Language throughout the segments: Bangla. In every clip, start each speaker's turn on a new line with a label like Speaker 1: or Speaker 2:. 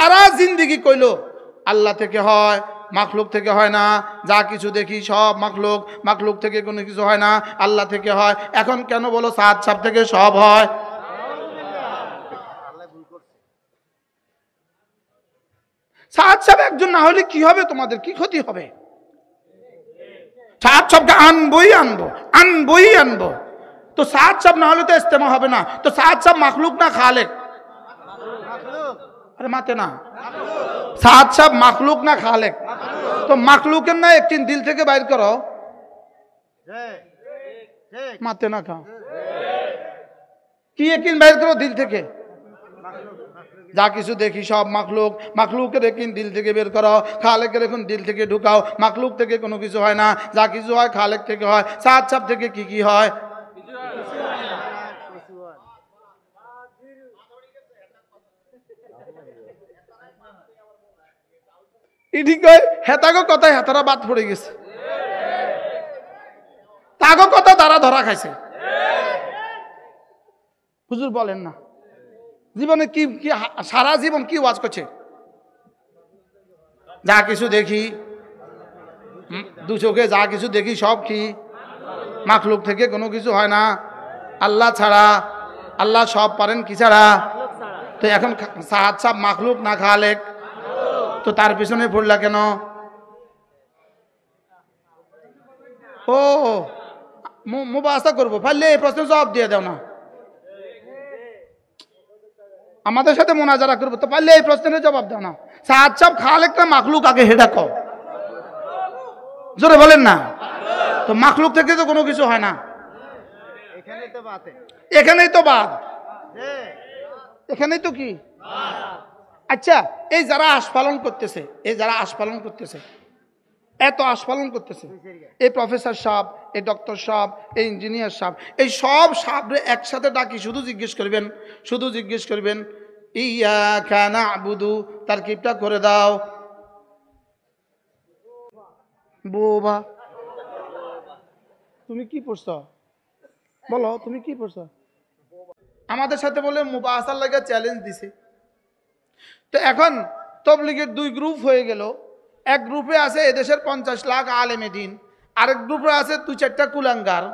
Speaker 1: সারা জিন্দেগি কইলো আল্লাহ থেকে হয়, মাখলুক থেকে হয় না, যা কিছু দেখি সব মাখলুক, মাখলুক থেকে কোনো কিছু হয় না, আল্লাহ থেকে হয়। এখন কেন বলো সাদ সাব থেকে সব হয়? সাদ সাব একজন না হলে কি হবে, তোমাদের কি ক্ষতি হবে? সাদ সাবকে আনবই আনবো, আনবই আনবো। তো সাদ সাব না হলে তো ইস্তেমা হবে না। তো সাদ সাব মাখলুক না খালেক? আরে মাতে না, সাদ সাব মাখলুক না খালেক? তো মাখলুকের না একদিন দিল থেকে বাইর করো, মাতে না খা কি একদিন বাইর করো দিল থেকে? যা কিছু দেখি সব মাখলুক, মাখলুকের একদিন দিল থেকে বের করো, খালেকের এখন দিল থেকে ঢুকাও। মাখলুক থেকে কোনো কিছু হয় না, যা কিছু হয় খালেক থেকে হয়। সাদ সাব থেকে কি কি হয়? হেতাগো কথায় হেতারা বাদ পড়ে গেছে, তাগো কথা তারা ধরা খাইছে। হুজুর বলেন না জীবনে কি কি সারা জীবন কি ওয়াজ করছে? যা কিছু দেখি দু চোখে যা কিছু দেখি সব কি মাখলুক থেকে কোনো কিছু হয় না, আল্লাহ ছাড়া। আল্লাহ সব পারেন কি ছাড়া? তো এখন সাদ সাব মাখলুক না খালেক? তো তার পিছনে পড়লা কেন? ও মুবাহাসা করবো, পারলে এই প্রশ্নের জবাব দিয়ে দাও না। আমাদের সাথে মোনাজারা করবো, তো পারলে এই প্রশ্নের জবাব দাও না। সাদ সাব খালেক না মাখলুক আগে হেডা কও, জোরে বলেন না। তো মাখলুক থেকে তো কোনো কিছু হয় না, এখানেই তো বাদ, এখানেই তো কি। আচ্ছা, এই যারা আস্ফালন করতেছে, এই যারা আস্ফালন করতেছে, এত আস্ফালন করতেছে, এই প্রফেসর সাহেব, এই ডক্টর সাহেব, এই ইঞ্জিনিয়ার সাহেব, এই সব সাহেবরে একসাথে ডাকি শুধু জিজ্ঞেস করবেন, শুধু জিজ্ঞেস করবেন ইয়াকা না'বুদু তারকিবটা করে দাও। বোবা, তুমি কি পড়ছ? বলো তুমি কি পড়ছ? আমাদের সাথে বলে মুবাহাসার লাগা চ্যালেঞ্জ দিছে। তো এখন তাবলীগের দুই গ্রুপ হয়ে গেল। এক গ্রুপে আছে এদেশের 50 লাখ আলেমে দ্বীন, আরেক গ্রুপে আছে 2-4টা কুলাঙ্গার।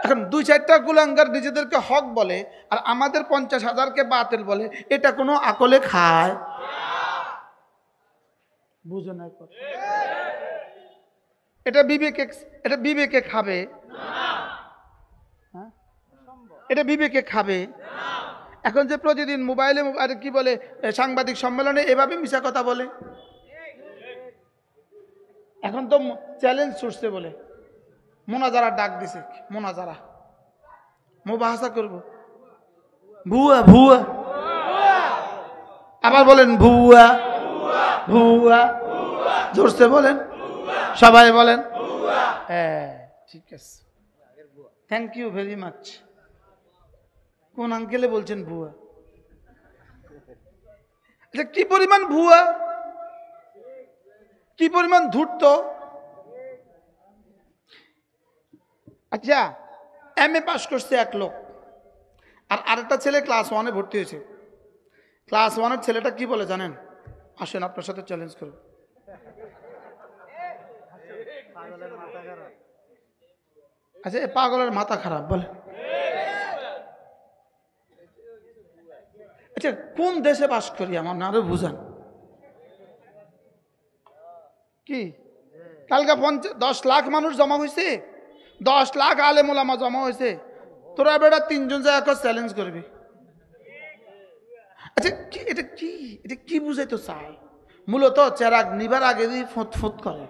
Speaker 1: এখন 2-4টা কুলাঙ্গার নিজেদেরকে হক বলে আর আমাদের 50,000কে বাতিল বলে। এটা কোনো আকলে খায়? বুঝো না কথা, এটা বিবেকে খাবে? হ্যাঁ, এটা বিবেকে খাবে? এখন যে প্রতিদিন মোবাইলে কি বলে সাংবাদিক সম্মেলনে এভাবে মিশা কথা বলে, এখন তো চ্যালেঞ্জ ছুটছে বলে মোনাজারা ডাক দিছে, মোনাজারা মুবাহাসা করব। ভুয়া ভুয়া, আবার বলেন ভুয়া ভুয়া, জোরসে বলেন, সবাই বলেন। হ্যাঁ ঠিক আছে, থ্যাংক ইউ ভেরি মাচ। কোন আঙ্কেলে বলছেন ভুয়া? কি পরিমাণ ভুয়া, কি পরিমাণ ধূর্ত। আচ্ছা, এমএ পাস করছে এক লোক, আর আরেকটা ছেলে ক্লাস 1-এ ভর্তি হয়েছে। ক্লাস 1-এর ছেলেটা কি বলে জানেন? আসেন আপনার সাথে চ্যালেঞ্জ করব। আচ্ছা, এ পাগলের মাথা খারাপ বলে। আচ্ছা, কোন দেশে বাস করি আমার না আরো বুঝান। কি কালকে 10 লাখ মানুষ জমা হয়েছে, 10 লাখ আলেম ওলামা জমা হয়েছে, তোরা বেটা 3জন যায় চ্যালেঞ্জ করবি? আচ্ছা, এটা কি বুঝাইতো চাই? মূলত চেরাগ নিবার আগে ফুট ফুট করে।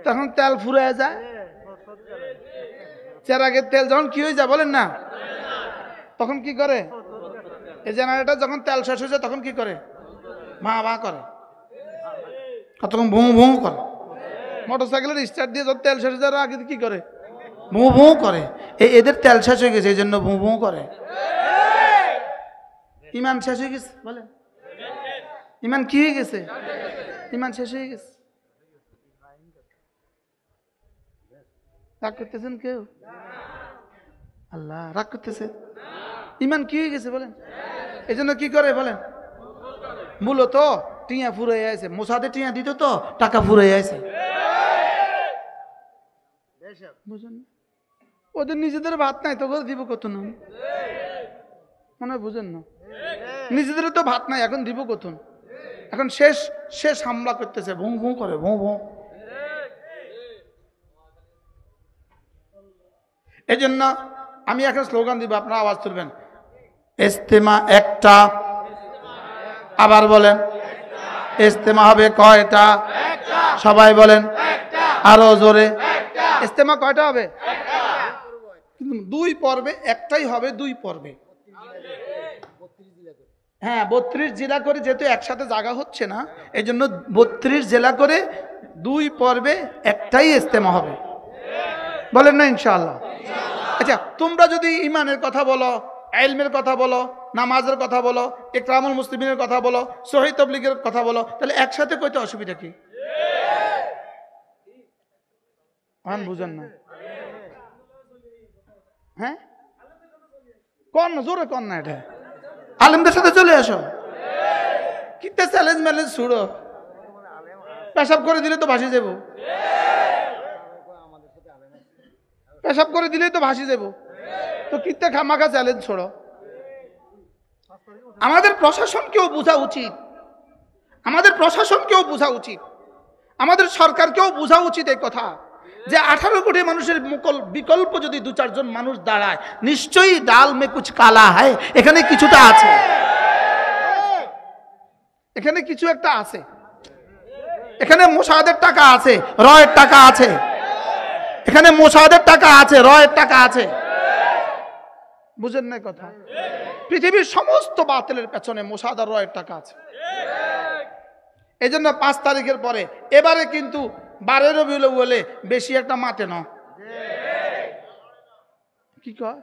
Speaker 1: তখন তেল ফুরে যায়, চেরাগের তেল যখন কি হয়ে যায় বলেন না, তখন কি করে? এই জেনারেটর যখন তেল শেষ হয়ে যায় তখন কি করে? মা মা করে, তখন ভুঁ ভুঁ করে। মোটরসাইকেলের স্টার্ট দিয়ে যখন তেল শেষ হয়ে যাওয়ার আগে কি করে? ভুঁ ভুঁ করে। এদের তেল শেষ হয়ে গেছে এই জন্য ভুঁ ভুঁ করে। ইমান শেষ হয়ে গেছে বলেন, ইমান কি হয়ে গেছে? ইমান শেষ হয়ে গেছে। রাগ করতেছেন কেউ? আল্লাহ রাগ করতেছে? ইমান কি হয়ে গেছে বলেন? এই জন্য কি করে বলেন? মূলত টিয়া ফুরাই আছে, মোসাদে টিয়া দিত তো টাকা ফুরাই আছে। বুঝেন, ওদের নিজেদের ভাত নাই তো দিব কত না, মনে হয় বুঝেন না? নিজেদের তো ভাত নাই, এখন দিব কত? এখন শেষ শেষ হামলা করতেছে, ভুঁ ভুঁ করে, ভুঁ ভুঁ। এই জন্য আমি এখন স্লোগান দিব, আপনারা আওয়াজ তুলবেন। ইজতেমা একটা, আবার বলেন ইজতেমা হবে কয়টা? সবাই বলেন আরো জোরে। ইজতেমা কয়টা হবে? কিন্তু 2 পর্বে, একটাই হবে 2 পর্বে। হ্যাঁ, 32 জেলা করে, যেহেতু একসাথে জায়গা হচ্ছে না, এই জন্য 32 জেলা করে 2 পর্বে একটাই ইজতেমা হবে। বলেন না ইনশাআল্লাহ? আচ্ছা, তোমরা যদি ইমানের কথা বলো, ইলমের কথা বলো, নামাজের কথা বলো, ইকরামুল মুসলিমিনের কথা বলো, সহিহ তাবলীগের কথা বলো, তাহলে একসাথে কইতে অসুবিধা কি? বুঝেন না? হ্যাঁ, কোন জোরে কোন না, এটা আলেমদের সাথে চলে আসো। কিতে চ্যালেঞ্জ ম্যালেঞ্জ ছুড়ো, পেশাব করে দিলে তো ভাসি যাব, পেশাব করে দিলেই তো ভাসি যাব, তো কিতে খামাখা চ্যালেঞ্জ ছোড়ো। আমাদের প্রশাসনকেও বোঝা উচিত, আমাদের প্রশাসনকেও বোঝা উচিত, আমাদের সরকারকেও বোঝা উচিত এই কথা যে 18 কোটি মানুষের বিকল্প যদি 2-4 জন মানুষ দাঁড়ায়, নিশ্চয়ই ডাল মে কুছ কালা হয়, এখানে কিছুটা আছে, এখানে কিছু একটা আছে, এখানে মোসাদের টাকা আছে, রয়ের টাকা আছে, এখানে মোসাদের টাকা আছে, রয়ের টাকা আছে। বুঝেন না কথা? পৃথিবীর সমস্ত বাতিলের পেছনে মোসাদ আর রয়ের টাকা আছে। এই জন্য 5 তারিখের পরে এবারে কিন্তু 12 রবিউল আউয়ালে বেশি একটা মাতে না, কি কয়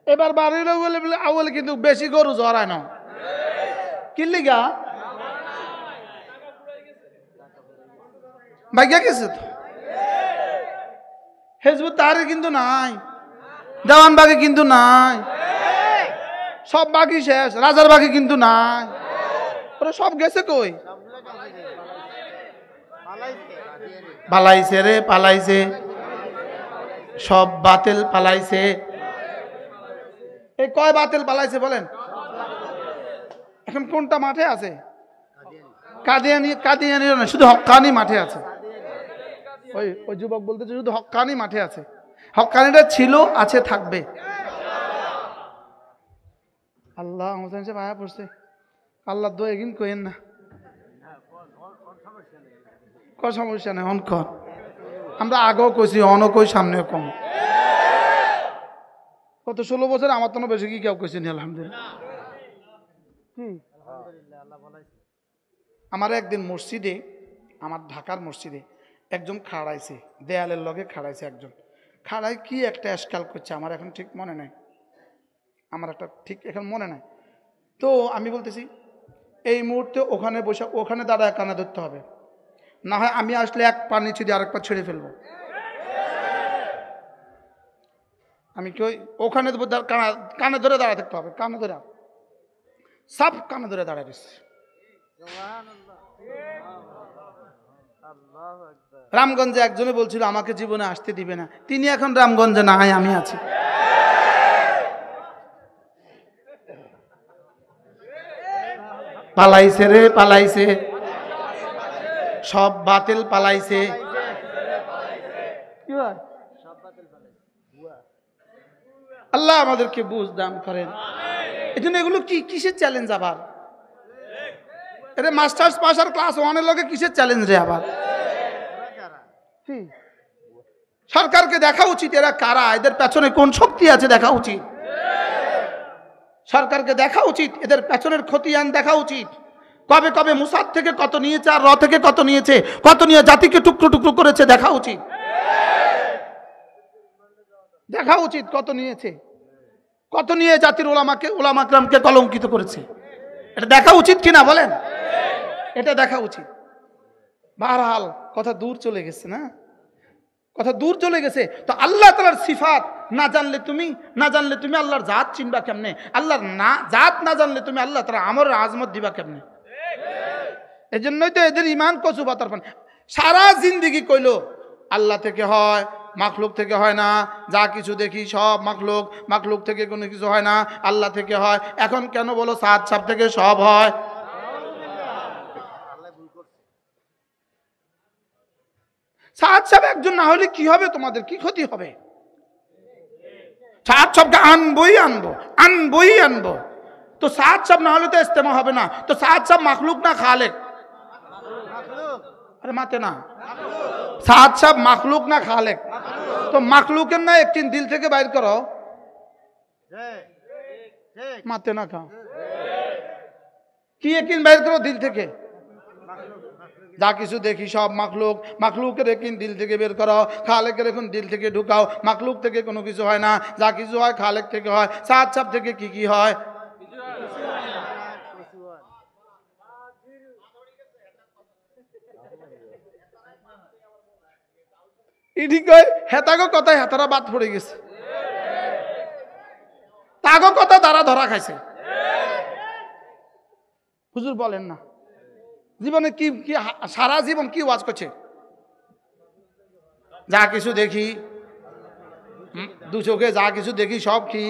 Speaker 1: এবার 12 রবিউল আউয়ালে কিন্তু বেশি গরু জড়ায় না। কি লিগা? ভাগ্য গেছে তো। হিজবুত তাহরীর কিন্তু নাই, দেওয়ান বাগে কিন্তু নাই, সব বাকি শেষ, রাজার বাগে কিন্তু নাই, ওরা সব গেছে কই? পালাইছে রে, পালাইছে, সব বাতিল পালাইছে। এই কয় বাতিল পালাইছে বলেন? এখন কোনটা মাঠে আছে? কাদিয়ানি, কাদিয়ানি না, শুধু হক্কানি মাঠে আছে। ওই যুবক বলতেছে শুধু হক্কানি মাঠে আছে। হক্কানিটা ছিল, আছে, থাকবে। আল্লাহ হোসেন সাহেব আয়া পড়ছে, আল্লাহ দো এগিন কইেন না, ক সমস্যা নেই, অন কর, আমরা আগেও কইছি, অনও কই, সামনেও কম। কত 16 বছর আমার তো বেশি কি কেউ কইছেন? আলহামদুলিল্লাহ। আমার একদিন মসজিদে, আমার ঢাকার মসজিদে একজন খাড়াইছে, দেয়ালের লগে খাড়াইছে একজন, খাড়াই কি একটা এসকাল করছে, আমার এখন ঠিক মনে নাই, আমার একটা ঠিক এখন মনে নাই। তো আমি বলতেছি এই মুহূর্তে ওখানে বসে, ওখানে দাঁড়ায় কানে ধরতে হবে, না হয় আমি আসলে এক পা নিচে দিয়ে আরেক পা ছেড়ে ফেলবো। আমি কি ওখানে কানে ধরে দাঁড়ায় থাকতে হবে, কানে ধরে, সব কানে ধরে দাঁড়ায় দিচ্ছে। রামগঞ্জে একজনে বলছিল আমাকে জীবনে আসতে দিবে না, তিনি এখন রামগঞ্জে নাই, আমি আছি। পালাইছে রে, পালাইছে, সব বাতিল পালাইছে। আল্লাহ আমাদেরকে বুঝ দান করেন। এই জন্য এগুলো কি কিসের চ্যালেঞ্জ? আবার এটা মাস্টার্স পাস আর ক্লাস 1-এর লগে কিসের চ্যালেঞ্জ রে? আবার সরকারকে দেখা উচিত এরা কারা, এদের পেছনে কোন শক্তি আছে দেখা উচিত। সরকারকে দেখা উচিত এদের পেছনের খতিয়ান দেখা উচিত, কবে কবে মুসাদ থেকে কত নিয়েছে আর র থেকে কত নিয়েছে, কত নিয়ে জাতিকে টুকরো টুকরো করেছে দেখা উচিত, দেখা উচিত কত নিয়েছে, কত নিয়ে জাতির উলামা کرامকে কলঙ্কিত করেছে। এটা দেখা উচিত কিনা বলেন? এটা দেখা উচিত। বারহাল কথা দূর চলে গেছে না, কথা দূর চলে গেছে। তো আল্লাহ তাআলার সিফাত না জানলে তুমি আল্লাহর জাত চিনবা কেমনে? আল্লাহর না জাত না জানলে তুমি আল্লাহ তাআলার আমরের আজমত দিবা কেমনে? এই জন্যই তো এদের ইমান কচু পাতার পান। সারা জিন্দিগি কইলো আল্লাহ থেকে হয়, মাখলুক থেকে হয় না, যা কিছু দেখি সব মাখলুক, মাখলুক থেকে কোনো কিছু হয় না, আল্লাহ থেকে হয়। এখন কেন বলো সাত সাপ থেকে সব হয়? সাত সাপ একজন না হলে কি হবে? তোমাদের কি ক্ষতি হবে? সাত সাপকে আনবই আনবো। তো সাত সাপ না হলে তো ইস্তেমা হবে না। তো সাত সাপ মাখলুক না খালেক? আরে মাতে না, সাত সাপ মাখলুক না খালেক? তো মাখলুকের না একদিন দিল থেকে বাইর করো, মাতে না খাও কি একদিন বাইর করো দিল থেকে? যা কিছু দেখি সব মাখলুক, মাখলুকের একদিন দিল থেকে বের করো, খালেকের এখন দিল থেকে ঢুকাও। মাখলুক থেকে কোনো কিছু হয় না, যা কিছু হয় খালেক থেকে হয়। সাত সাপ থেকে কি কি হয়? ইডি কয় হেতাগো কথায় হেতারা বাদ পড়ে গেছে, তাগো কথা তারা ধরা খাইছে। হুজুর বলেন না জীবনে কি কি সারা জীবন কি ওয়াজ করছে? যা কিছু দেখি দু চোখে যা কিছু দেখি সব কি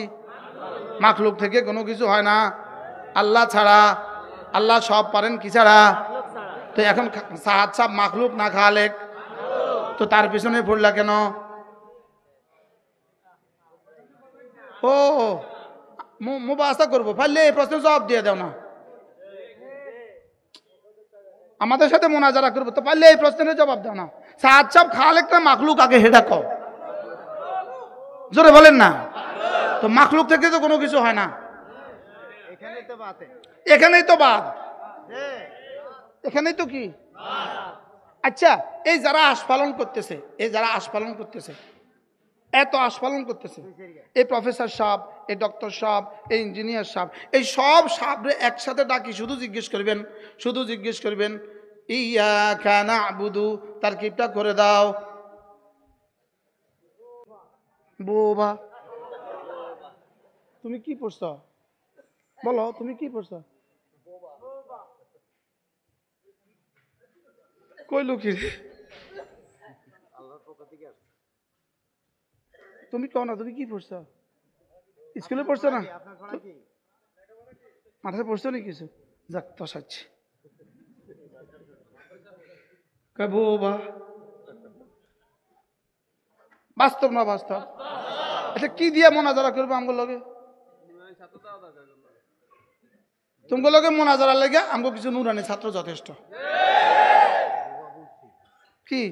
Speaker 1: মাখলুক থেকে কোনো কিছু হয় না, আল্লাহ ছাড়া। আল্লাহ সব পারেন কি ছাড়া? তো এখন সাত সাপ মাখলুক না খালেক? তো তার পিছনে পড়লা কেন? ও মুবাসা করবো, পারলে এই প্রশ্নের জবাব দিয়ে দাও না। আমাদের সাথে মোনাজারা করবো, তো পারলে এই প্রশ্নের জবাব দাও না। সাত সাপ খালেক না মাখলুক আগে হেডা কও, জোরে বলেন না। তো মাখলুক থেকে তো কোনো কিছু হয় না, এখানেই তো বাদ, এখানেই তো কি। আচ্ছা এই যারা আস্ফালন করতেছে, এত আস্ফালন করতেছে, এই প্রফেসর সাহেব, এই ডক্টর সাহেব, এই ইঞ্জিনিয়ার সাহেব, এই সব সাহেবরে একসাথে ডাকি শুধু জিজ্ঞেস করবেন ইয়াকা না'বুদু, তারকিবটা করে দাও। বোবা তুমি কি পড়ছো? বলো তুমি কি পড়ছো? কইলো কি তুমি কও না, তুমি কি পড়ছো? স্কুলে পড়ছো না? মাথায় পড়ছো নি কিছু? যাক তো সাচ্ছি বোবা, বাস্তব না বাস্তব? আচ্ছা কি দিয়া মোনাজারা করবো আমগো লগে? তোমাকে লগে মোনাজারা লেগে আমগো কিছু নুরানি ছাত্র যথেষ্ট। কি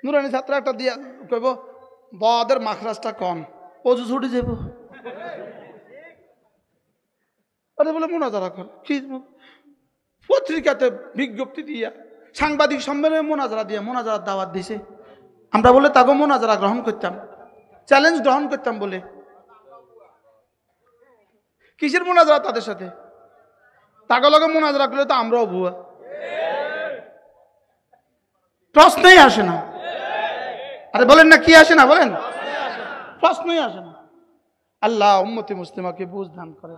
Speaker 1: নুরানি ছাত্র একটা দিয়া কইব বদের মাখরাজটা কম, অজু ছুটি যাব। আরে বলে মোনাজারা কর, কি পত্রিকাতে বিজ্ঞপ্তি দিয়া, সাংবাদিক সম্মেলনে মোনাজারা দিয়া মোনাজারার দাওয়াত দিছে। আমরা বলে তাকে মোনাজারা গ্রহণ করতাম, চ্যালেঞ্জ গ্রহণ করতাম বলে। কিসের মোনাজারা তাদের সাথে? তাকে লগে মোনাজারা করলে তো আমরাও ভুয়া, প্রশ্নই আসে না। আরে বলেন না কি আসে না? বলেন প্রশ্নই আসে না। আল্লাহ উম্মতি মুসলিমাকে বুঝ দান করে।